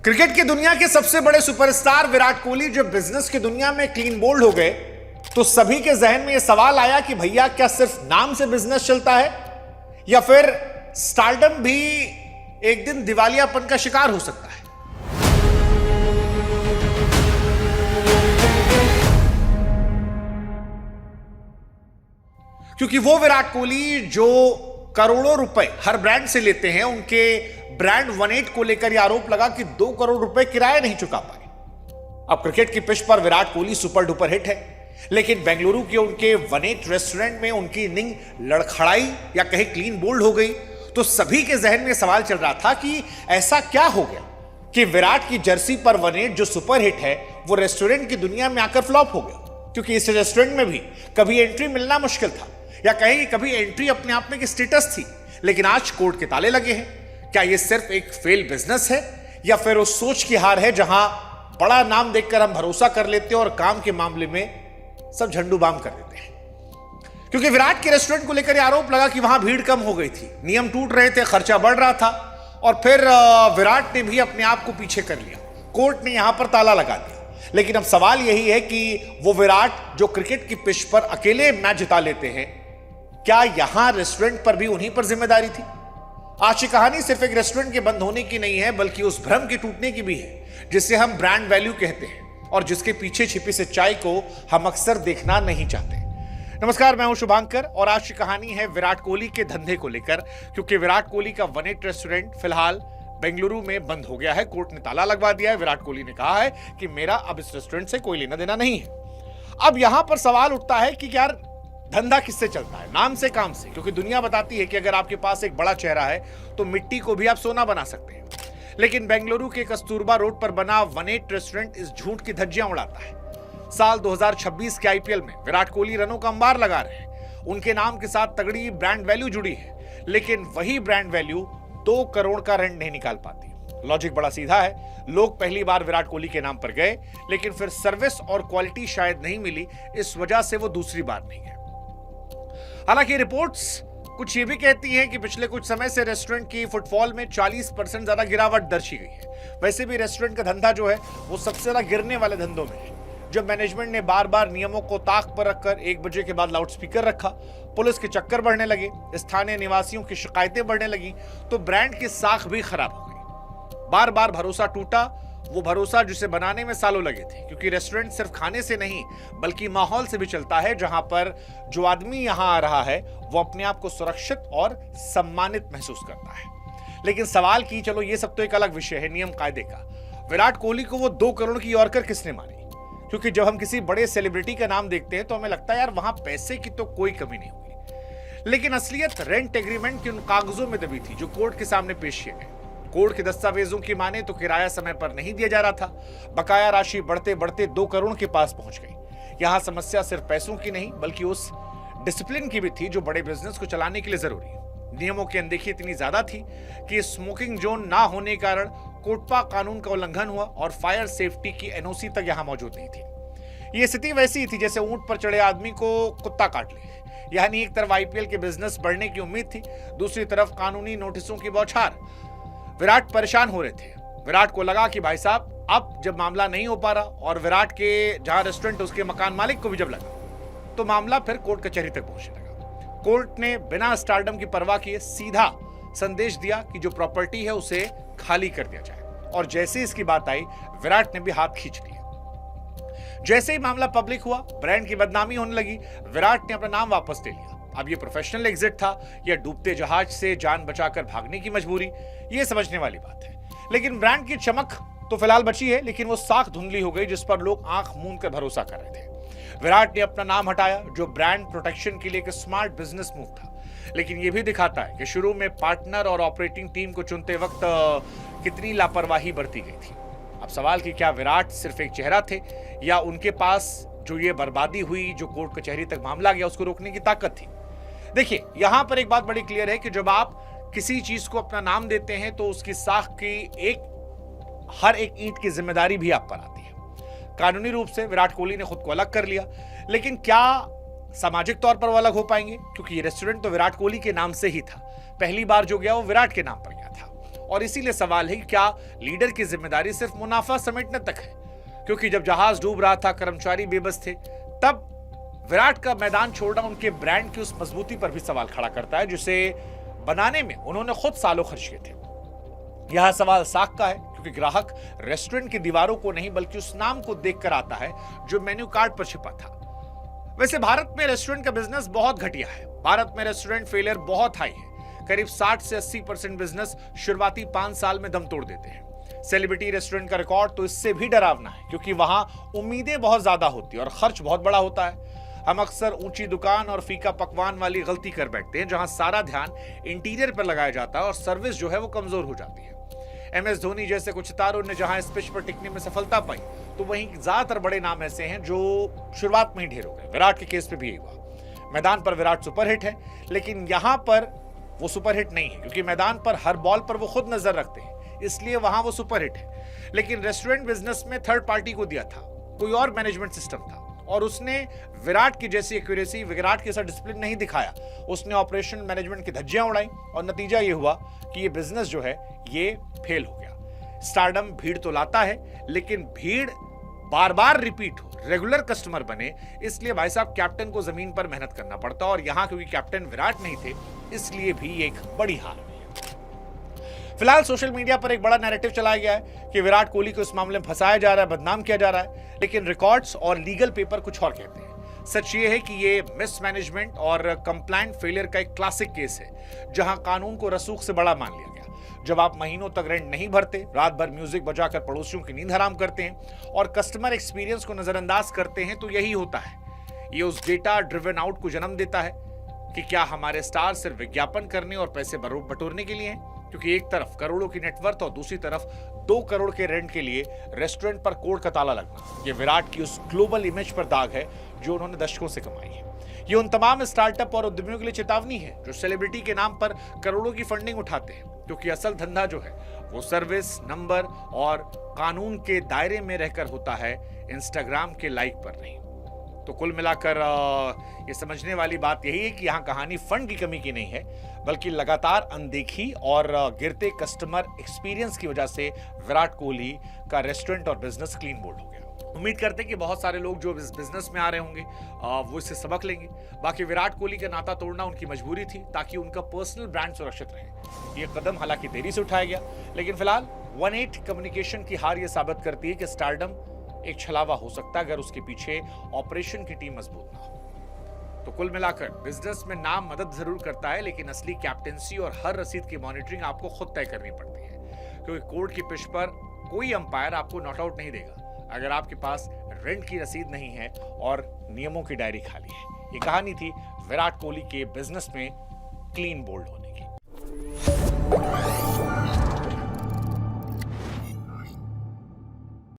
Cricket की दुनिया के सबसे बड़े सुपरस्टार विराट कोहली जब बिजनेस की दुनिया में क्लीन बोल्ड हो गए तो सभी के जहन में यह सवाल आया कि भैया क्या सिर्फ नाम से बिजनेस चलता है या फिर स्टारडम भी एक दिन दिवालियापन का शिकार हो सकता है। क्योंकि वो विराट कोहली जो करोड़ों रुपए हर ब्रांड से लेते हैं, उनके ब्रांड 18 को लेकर यह आरोप लगा कि 2 करोड़ रुपए किराया नहीं चुका पाए। अब क्रिकेट की पिच पर Virat Kohli super duper hit है, लेकिन बेंगलुरु के उनके 18 रेस्टोरेंट में उनकी इनिंग लड़खड़ाई या कहे क्लीन बोल्ड हो गई तो सभी के जहन में सवाल चल रहा था कि ऐसा क्या हो गया कि विराट की जर्सी पर 18 जो सुपर हिट है वो रेस्टोरेंट की दुनिया में आकर फ्लॉप हो गया। क्योंकि इस रेस्टोरेंट में भी कभी एंट्री मिलना मुश्किल था या कहें कि कभी एंट्री अपने आप में एक स्टेटस थी, लेकिन आज कोर्ट के ताले लगे हैं। क्या यह सिर्फ एक फेल बिजनेस है या फिर उस सोच की हार है जहां बड़ा नाम देखकर हम भरोसा कर लेते हैं और काम के मामले में सब झंडू बाम कर देते हैं। क्योंकि विराट के रेस्टोरेंट को लेकर आरोप लगा कि वहां भीड़ कम हो गई थी, नियम टूट रहे थे, खर्चा बढ़ रहा था और फिर विराट ने भी अपने आप को पीछे कर लिया। कोर्ट ने यहां पर ताला लगा दिया। लेकिन अब सवाल यही है कि वो विराट जो क्रिकेट की पिच पर अकेले मैच जिता लेते हैं, क्या यहां रेस्टोरेंट पर भी उन्हीं पर जिम्मेदारी थी? आज की कहानी सिर्फ एक रेस्टोरेंट के बंद होने की नहीं है, बल्कि उस भ्रम के टूटने की भी है जिसे हम ब्रांड वैल्यू कहते हैं और जिसके पीछे छिपी सच्चाई को हम अक्सर देखना नहीं चाहते। नमस्कार, मैं हूं शुभांकर और आज की कहानी है विराट कोहली के धंधे को लेकर। क्योंकि विराट कोहली का 18 रेस्टोरेंट फिलहाल बेंगलुरु में बंद हो गया है। कोर्ट ने ताला लगवा दिया है। विराट कोहली ने कहा है कि मेरा अब इस रेस्टोरेंट से कोई लेना देना नहीं है। अब यहां पर सवाल उठता है कि यार धंधा किससे चलता है, नाम से काम से? क्योंकि दुनिया बताती है कि अगर आपके पास एक बड़ा चेहरा है तो मिट्टी को भी आप सोना बना सकते हैं। लेकिन बेंगलुरु के कस्तूरबा रोड पर बना 18 रेस्टोरेंट इस झूठ की धज्जियां उड़ाता है। साल 2026 के आईपीएल में विराट कोहली रनों का अंबार लगा रहे हैं। उनके नाम के साथ तगड़ी ब्रांड वैल्यू जुड़ी है, लेकिन वही ब्रांड वैल्यू 2 करोड़ का रेंट नहीं निकाल पाती। लॉजिक बड़ा सीधा है। लोग पहली बार विराट कोहली के नाम पर गए, लेकिन फिर सर्विस और क्वालिटी शायद नहीं मिली, इस वजह से वो दूसरी बार नहीं गए। हालांकि रिपोर्ट्स कुछ ये भी कहती हैं कि पिछले कुछ समय से रेस्टोरेंट की फुटफॉल में 40% ज्यादा गिरावट दर्ज की गई है। वैसे भी रेस्टोरेंट का धंधा जो है वो सबसे ज्यादा गिरने वाले धंधों में है। जब मैनेजमेंट ने बार बार नियमों को ताक पर रखकर 1 बजे के बाद लाउडस्पीकर रखा, पुलिस के चक्कर बढ़ने लगे, स्थानीय निवासियों की शिकायतें बढ़ने लगी, तो ब्रांड की साख भी खराब हो गई। बार बार भरोसा टूटा, वो भरोसा जिसे बनाने में सालों लगे थे। क्योंकि रेस्टोरेंट सिर्फ खाने से नहीं बल्कि माहौल से भी चलता है, जहां पर जो आदमी यहां आ रहा है वो अपने आप को सुरक्षित और सम्मानित महसूस करता है। लेकिन सवाल की चलो ये सब तो एक अलग विषय है, नियम कायदे का। विराट कोहली को वो 2 करोड़ की यॉर्कर किसने मारी? क्योंकि जब हम किसी बड़े सेलिब्रिटी का नाम देखते हैं तो हमें लगता है यार वहां पैसे की तो कोई कमी नहीं होगी, लेकिन असलियत रेंट एग्रीमेंट के उन कागजों में दबी थी जो कोर्ट के सामने पेश किए गए। कोर्ट के दस्तावेजों की माने तो किराया समय पर नहीं दिया जा रहा था। बकाया राशि बढ़ते बढ़ते 2 करोड़ के पास पहुंच गई। यहां समस्या सिर्फ पैसों की नहीं बल्कि उस डिसिप्लिन की भी थी जो बड़े बिजनेस को चलाने के लिए जरूरी है। नियमों की अनदेखी इतनी ज्यादा थी कि स्मोकिंग जोन ना होने के कारण कोटपा कानून का उल्लंघन हुआ और फायर सेफ्टी की एनओसी तक यहां मौजूद नहीं थी। यह स्थिति वैसी थी जैसे ऊंट पर चढ़े आदमी को कुत्ता काट ले। यानी एक तरफ आईपीएल के बिजनेस बढ़ने की उम्मीद थी, दूसरी तरफ कानूनी नोटिसों की बौछार। विराट परेशान हो रहे थे। विराट को लगा कि भाई साहब अब जब मामला नहीं हो पा रहा और विराट के जहां रेस्टोरेंट उसके मकान मालिक को भी जब लगा तो मामला फिर कोर्ट कचहरी तक पहुंचने लगा। कोर्ट ने बिना स्टारडम की परवाह किए सीधा संदेश दिया कि जो प्रॉपर्टी है उसे खाली कर दिया जाए। और जैसे इसकी बात आई विराट ने भी हाथ खींच लिया। जैसे ही मामला पब्लिक हुआ, ब्रांड की बदनामी होने लगी, विराट ने अपना नाम वापस ले लिया। अब ये प्रोफेशनल एग्जिट था या डूबते जहाज से जान बचाकर भागने की मजबूरी, ये समझने वाली बात है। लेकिन ब्रांड की चमक तो फिलहाल बची है, लेकिन वो साख धुंधली हो गई जिस पर लोग आंख मूंद कर भरोसा कर रहे थे। विराट ने अपना नाम हटाया जो ब्रांड प्रोटेक्शन के लिए एक स्मार्ट बिजनेस मूव था। लेकिन ये भी दिखाता है कि शुरू में पार्टनर और ऑपरेटिंग टीम को चुनते वक्त कितनी लापरवाही बरती गई थी। अब सवाल कि क्या विराट सिर्फ एक चेहरा थे या उनके पास जो ये बर्बादी हुई, जो कोर्ट कचहरी तक मामला गया, उसको रोकने की ताकत थी? देखिए, यहां पर एक बात बड़ी क्लियर है कि जब आप किसी चीज को अपना नाम देते हैं तो उसकी साख की हर एक ईंट की जिम्मेदारी भी आप पर आती है। कानूनी रूप से विराट कोहली ने खुद को अलग कर लिया, लेकिन क्या सामाजिक तौर पर वो अलग हो पाएंगे? क्योंकि ये रेस्टोरेंट तो विराट कोहली के नाम से ही था। पहली बार जो गया वो विराट के नाम पर गया था और इसीलिए सवाल है कि क्या लीडर की जिम्मेदारी सिर्फ मुनाफा समेटने तक है? क्योंकि जब जहाज डूब रहा था, कर्मचारी बेबस थे, तब विराट का मैदान छोड़ना उनके ब्रांड की उस मजबूती पर भी सवाल खड़ा करता है जिसे बनाने में उन्होंने खुद सालों खर्च किए थे। यह सवाल साख का है क्योंकि ग्राहक रेस्टोरेंट की दीवारों को नहीं बल्कि उस नाम को देखकर आता है जो मेन्यू कार्ड पर छिपा था। वैसे भारत में रेस्टोरेंट का बिजनेस बहुत घटिया है। भारत में रेस्टोरेंट फेलियर बहुत हाई है। करीब 60 से 80% बिजनेस शुरुआती 5 साल में दम तोड़ देते हैं। सेलिब्रिटी रेस्टोरेंट का रिकॉर्ड तो इससे भी डरावना है क्योंकि वहां उम्मीदें बहुत ज्यादा होती है और खर्च बहुत बड़ा होता है। हम अक्सर ऊंची दुकान और फीका पकवान वाली गलती कर बैठते हैं जहां सारा ध्यान इंटीरियर पर लगाया जाता है और सर्विस जो है वो कमजोर हो जाती है। MS धोनी जैसे कुछ सितारों ने जहां इस पिच पर टिकने में सफलता पाई तो वहीं ज्यादातर बड़े नाम ऐसे हैं जो शुरुआत में ही ढेर हो गए। विराट के केस पे भी यही हुआ। मैदान पर विराट सुपरहिट है लेकिन यहां पर वो सुपरहिट नहीं है क्योंकि मैदान पर हर बॉल पर वो खुद नजर रखते हैं, इसलिए वहां वो सुपरहिट है। लेकिन रेस्टोरेंट बिजनेस में थर्ड पार्टी को दिया था, कोई और मैनेजमेंट सिस्टम था और उसने विराट की जैसी एक्यूरेसी, विराट के साथ डिसिप्लिन नहीं दिखाया। उसने ऑपरेशन मैनेजमेंट की धज्जियां उड़ाई और नतीजा ये हुआ कि ये बिजनेस जो है ये फेल हो गया। स्टारडम भीड़ तो लाता है लेकिन भीड़ बार बार रिपीट हो, रेगुलर कस्टमर बने, इसलिए भाई साहब कैप्टन को जमीन पर मेहनत करना पड़ता और यहां क्योंकि कैप्टन विराट नहीं थे इसलिए भी एक बड़ी हार हुई है। फिलहाल सोशल मीडिया पर एक बड़ा नैरेटिव चलाया गया है कि विराट कोहली को इस मामले में फंसाया जा रहा है, बदनाम किया जा रहा है, लेकिन रिकॉर्ड्स और लीगल पेपर कुछ और कहते हैं। सच ये है कि ये मिसमैनेजमेंट और कंप्लायंट फेलियर का एक क्लासिक केस है जहां कानून को रसूख से बड़ा मान लिया गया। जब आप महीनों तक रेंट नहीं भरते, रात भर म्यूजिक बजाकर पड़ोसियों की नींद हराम करते हैं और कस्टमर एक्सपीरियंस को नजरअंदाज करते हैं तो यही होता है। ये उस डेटा ड्रिवन आउट को जन्म देता है कि क्या हमारे स्टार सिर्फ विज्ञापन करने और पैसे बटोरने के लिए हैं? क्योंकि एक तरफ करोड़ों की नेटवर्थ और दूसरी तरफ 2 करोड़ के रेंट के लिए रेस्टोरेंट पर कोड का ताला लगना, ये विराट की उस ग्लोबल इमेज पर दाग है जो उन्होंने दशकों से कमाई है। ये उन तमाम स्टार्टअप और उद्यमियों के लिए चेतावनी है जो सेलिब्रिटी के नाम पर करोड़ों की फंडिंग उठाते हैं, क्योंकि असल धंधा जो है वो सर्विस, नंबर और कानून के दायरे में रहकर होता है, इंस्टाग्राम के लाइक पर नहीं। तो कुल मिलाकर ये समझने वाली बात यही है कि यहाँ कहानी फंड की कमी की नहीं है बल्कि लगातार अनदेखी और गिरते कस्टमर एक्सपीरियंस की वजह से विराट कोहली का रेस्टोरेंट और बिजनेस क्लीन बोल्ड हो गया। उम्मीद करते हैं कि बहुत सारे लोग जो इस बिजनेस में आ रहे होंगे वो इससे सबक लेंगे। बाकी विराट कोहली का नाता तोड़ना उनकी मजबूरी थी ताकि उनका पर्सनल ब्रांड सुरक्षित रहे। ये कदम हालांकि देरी से उठाया गया लेकिन फिलहाल 1-8 कम्युनिकेशन की हार ये साबित करती है कि स्टारडम एक छलावा हो सकता है अगर उसके पीछे ऑपरेशन की टीम मजबूत ना हो। तो कुल मिलाकर बिजनेस में नाम मदद जरूर करता है लेकिन असली कैप्टेंसी और हर रसीद की मॉनिटरिंग आपको खुद तय करनी पड़ती है, क्योंकि कोर्ट की पिच पर कोई अंपायर आपको नॉट आउट नहीं देगा अगर आपके पास रेंट की रसीद नहीं है और नियमों की डायरी खाली है। ये कहानी थी विराट कोहली के बिजनेस में क्लीन बोल्ड होने।